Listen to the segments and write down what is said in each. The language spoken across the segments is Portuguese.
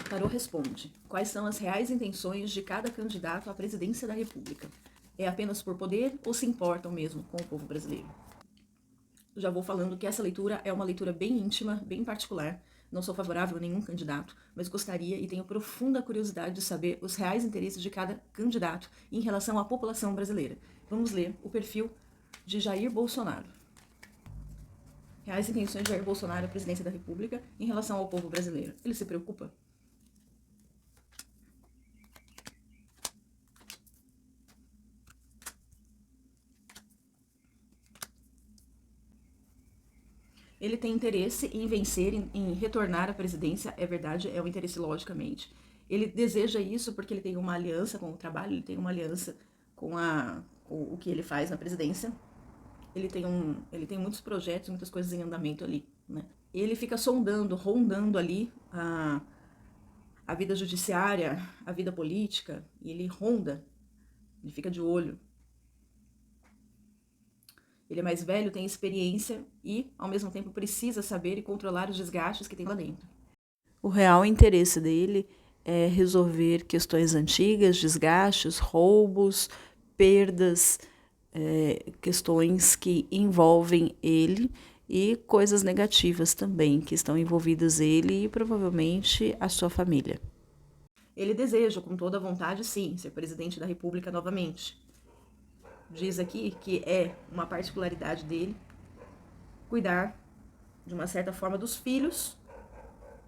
Tarô responde: quais são as reais intenções de cada candidato à presidência da República? É apenas por poder ou se importam mesmo com o povo brasileiro? Já vou falando que essa leitura é uma leitura bem íntima, bem particular. Não sou favorável a nenhum candidato, mas gostaria e tenho profunda curiosidade de saber os reais interesses de cada candidato em relação à população brasileira. Vamos ler o perfil de Jair Bolsonaro. Reais intenções de Jair Bolsonaro à presidência da República em relação ao povo brasileiro. Ele se preocupa? Ele tem interesse em vencer, em retornar à presidência, é verdade, é um interesse logicamente. Ele deseja isso porque ele tem uma aliança com o trabalho, ele tem uma aliança com o que ele faz na presidência. Ele tem muitos projetos, muitas coisas em andamento ali, né? Ele fica sondando, rondando ali a vida judiciária, a vida política, e ele ronda, ele fica de olho. Ele é mais velho, tem experiência e, ao mesmo tempo, precisa saber e controlar os desgastes que tem lá dentro. O real interesse dele é resolver questões antigas, desgastes, roubos, perdas, questões que envolvem ele e coisas negativas também que estão envolvidas ele e provavelmente a sua família. Ele deseja, com toda a vontade, sim, ser presidente da República novamente. Diz aqui que é uma particularidade dele cuidar, de uma certa forma, dos filhos,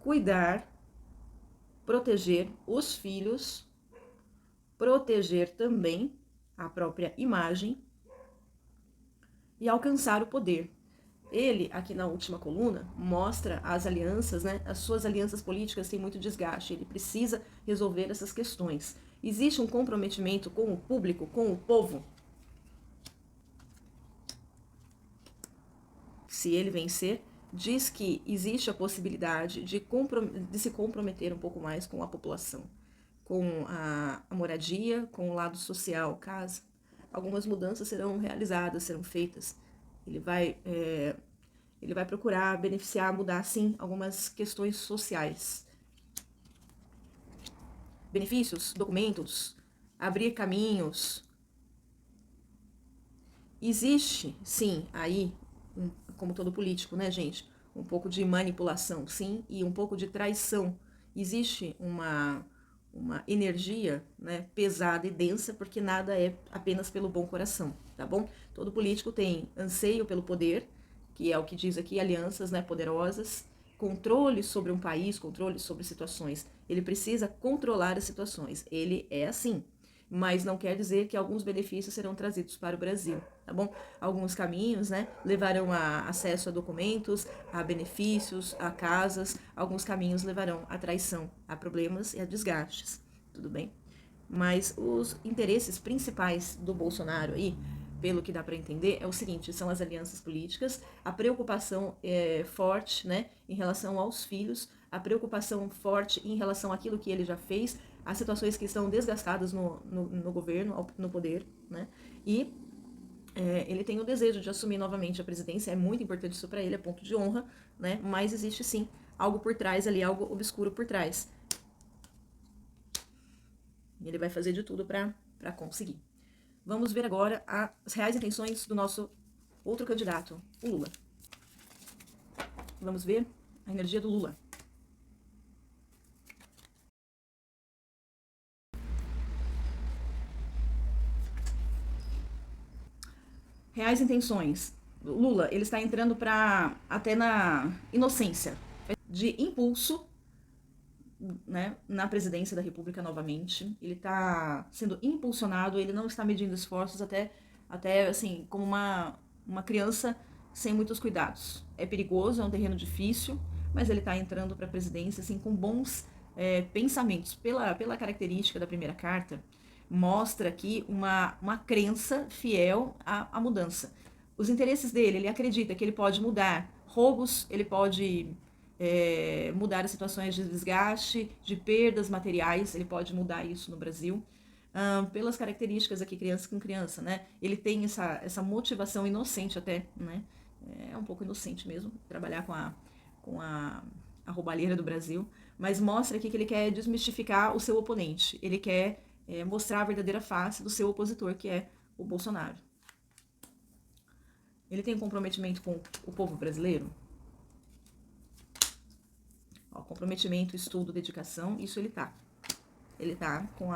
cuidar, proteger os filhos, proteger também a própria imagem e alcançar o poder. Ele, aqui na última coluna, mostra as alianças, né? As suas alianças políticas têm muito desgaste, ele precisa resolver essas questões. Existe um comprometimento com o público, com o povo? Se ele vencer, diz que existe a possibilidade de se comprometer um pouco mais com a população, com a moradia, com o lado social, casa. Algumas mudanças serão realizadas, serão feitas. Ele vai procurar beneficiar, mudar, sim, algumas questões sociais. Benefícios, documentos, abrir caminhos. Existe, sim, aí, como todo político, né, gente? Um pouco de manipulação, sim, e um pouco de traição. Existe uma energia, né, pesada e densa, porque nada é apenas pelo bom coração, tá bom? Todo político tem anseio pelo poder, que é o que diz aqui, alianças, né, poderosas, controle sobre um país, controle sobre situações. Ele precisa controlar as situações. Ele é assim, mas não quer dizer que alguns benefícios serão trazidos para o Brasil, tá bom? Alguns caminhos, né, levarão a acesso a documentos, a benefícios, a casas, alguns caminhos levarão a traição, a problemas e a desgastes, tudo bem? Mas os interesses principais do Bolsonaro aí, pelo que dá para entender, é o seguinte, são as alianças políticas, a preocupação forte, né, em relação aos filhos, a preocupação forte em relação àquilo que ele já fez, as situações que estão desgastadas no governo, no poder, né, e ele tem o desejo de assumir novamente a presidência, é muito importante isso para ele, é ponto de honra, né, mas existe sim algo por trás ali, algo obscuro por trás. E ele vai fazer de tudo para conseguir. Vamos ver agora as reais intenções do nosso outro candidato, o Lula. Vamos ver a energia do Lula. Reais intenções. O Lula, ele está entrando até na inocência, de impulso, né, na presidência da República novamente. Ele está sendo impulsionado, ele não está medindo esforços, até assim, como uma criança sem muitos cuidados. É perigoso, é um terreno difícil, mas ele está entrando para a presidência assim, com bons pensamentos. Pela característica da primeira carta, mostra aqui uma crença fiel à mudança. Os interesses dele, ele acredita que ele pode mudar roubos, ele pode mudar as situações de desgaste, de perdas materiais, ele pode mudar isso no Brasil. Pelas características aqui, criança com criança, né? Ele tem essa motivação inocente até, né? É um pouco inocente mesmo, trabalhar com a roubalheira do Brasil, mas mostra aqui que ele quer desmistificar o seu oponente. Ele quer mostrar a verdadeira face do seu opositor, que é o Bolsonaro. Ele tem um comprometimento com o povo brasileiro? Ó, comprometimento, estudo, dedicação, isso ele tá. Ele tá com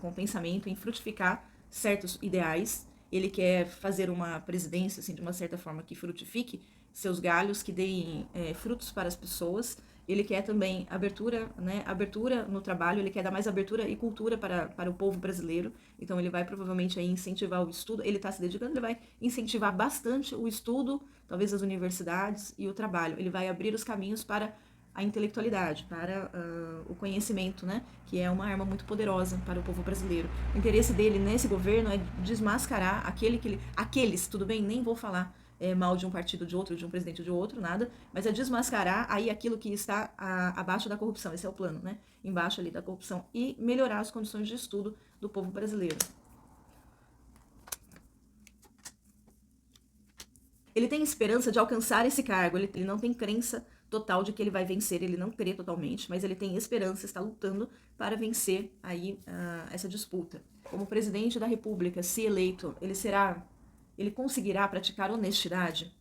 o pensamento em frutificar certos ideais. Ele quer fazer uma presidência, assim, de uma certa forma, que frutifique seus galhos, que deem frutos para as pessoas. Ele quer também abertura, né, abertura no trabalho, ele quer dar mais abertura e cultura para o povo brasileiro. Então ele vai provavelmente aí incentivar o estudo, ele está se dedicando, ele vai incentivar bastante o estudo, talvez as universidades e o trabalho. Ele vai abrir os caminhos para a intelectualidade, para o conhecimento, né, que é uma arma muito poderosa para o povo brasileiro. O interesse dele nesse governo é desmascarar aqueles, tudo bem, nem vou falar mal de um partido de outro, de um presidente de outro, nada, mas é desmascarar aí aquilo que está abaixo da corrupção, esse é o plano, né, embaixo ali da corrupção, e melhorar as condições de estudo do povo brasileiro. Ele tem esperança de alcançar esse cargo, ele não tem crença total de que ele vai vencer, ele não crê totalmente, mas ele tem esperança, está lutando para vencer aí essa disputa. Como presidente da República, se eleito, ele conseguirá praticar honestidade?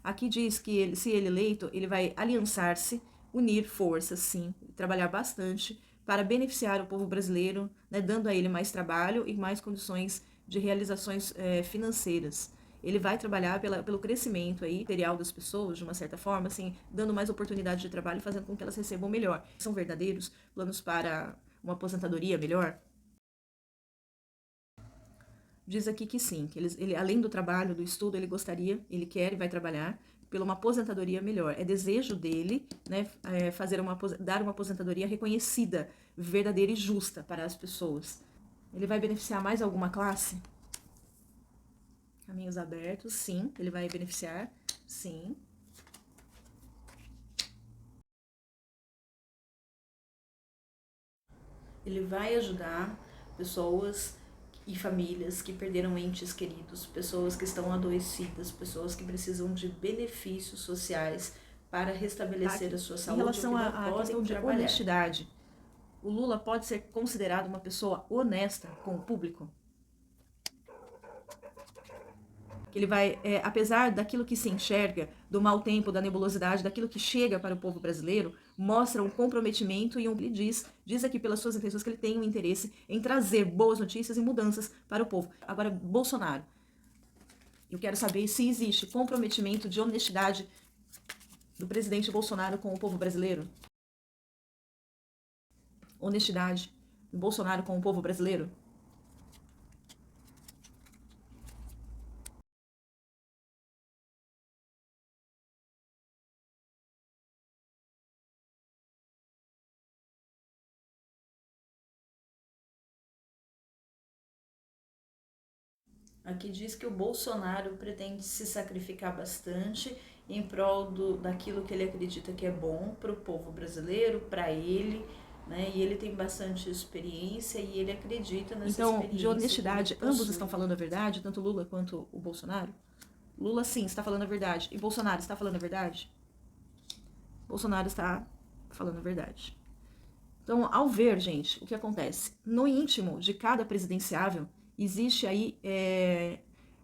Aqui diz que se ele eleito, ele vai aliançar-se, unir forças, sim, trabalhar bastante para beneficiar o povo brasileiro, né, dando a ele mais trabalho e mais condições de realizações financeiras. Ele vai trabalhar pelo crescimento aí, material das pessoas, de uma certa forma, assim, dando mais oportunidade de trabalho, fazendo com que elas recebam melhor. São verdadeiros planos para uma aposentadoria melhor? Diz aqui que sim, que ele além do trabalho, do estudo, ele quer e vai trabalhar pela uma aposentadoria melhor. É desejo dele, né, dar uma aposentadoria reconhecida, verdadeira e justa para as pessoas. Ele vai beneficiar mais alguma classe? Caminhos abertos, sim. Ele vai beneficiar, sim. Ele vai ajudar pessoas e famílias que perderam entes queridos, pessoas que estão adoecidas, pessoas que precisam de benefícios sociais para restabelecer a sua saúde. Em relação à questão de honestidade, o Lula pode ser considerado uma pessoa honesta com o público? Ele vai, apesar daquilo que se enxerga, do mau tempo, da nebulosidade, daquilo que chega para o povo brasileiro, mostra um comprometimento e ele diz aqui pelas suas intenções que ele tem um interesse em trazer boas notícias e mudanças para o povo. Agora, Bolsonaro, eu quero saber se existe comprometimento de honestidade do presidente Bolsonaro com o povo brasileiro? Honestidade do Bolsonaro com o povo brasileiro? Aqui diz que o Bolsonaro pretende se sacrificar bastante em prol daquilo que ele acredita que é bom para o povo brasileiro, para ele, né? E ele tem bastante experiência e ele acredita nessa experiência. Então, de honestidade, ambos estão falando a verdade, tanto Lula quanto o Bolsonaro? Lula, sim, está falando a verdade. E Bolsonaro está falando a verdade? Bolsonaro está falando a verdade. Então, ao ver, gente, o que acontece? No íntimo de cada presidenciável, existe aí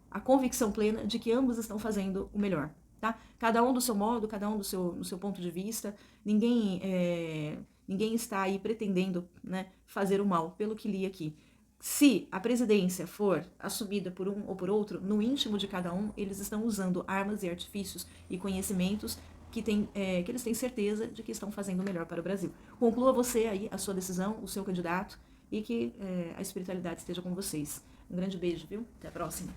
a convicção plena de que ambos estão fazendo o melhor, tá? Cada um do seu modo, cada um do seu ponto de vista, ninguém está aí pretendendo, né, fazer o mal, pelo que li aqui. Se a presidência for assumida por um ou por outro, no íntimo de cada um, eles estão usando armas e artifícios e conhecimentos que eles têm certeza de que estão fazendo o melhor para o Brasil. Conclua você aí a sua decisão, o seu candidato, e que a espiritualidade esteja com vocês. Um grande beijo, viu? Até a próxima.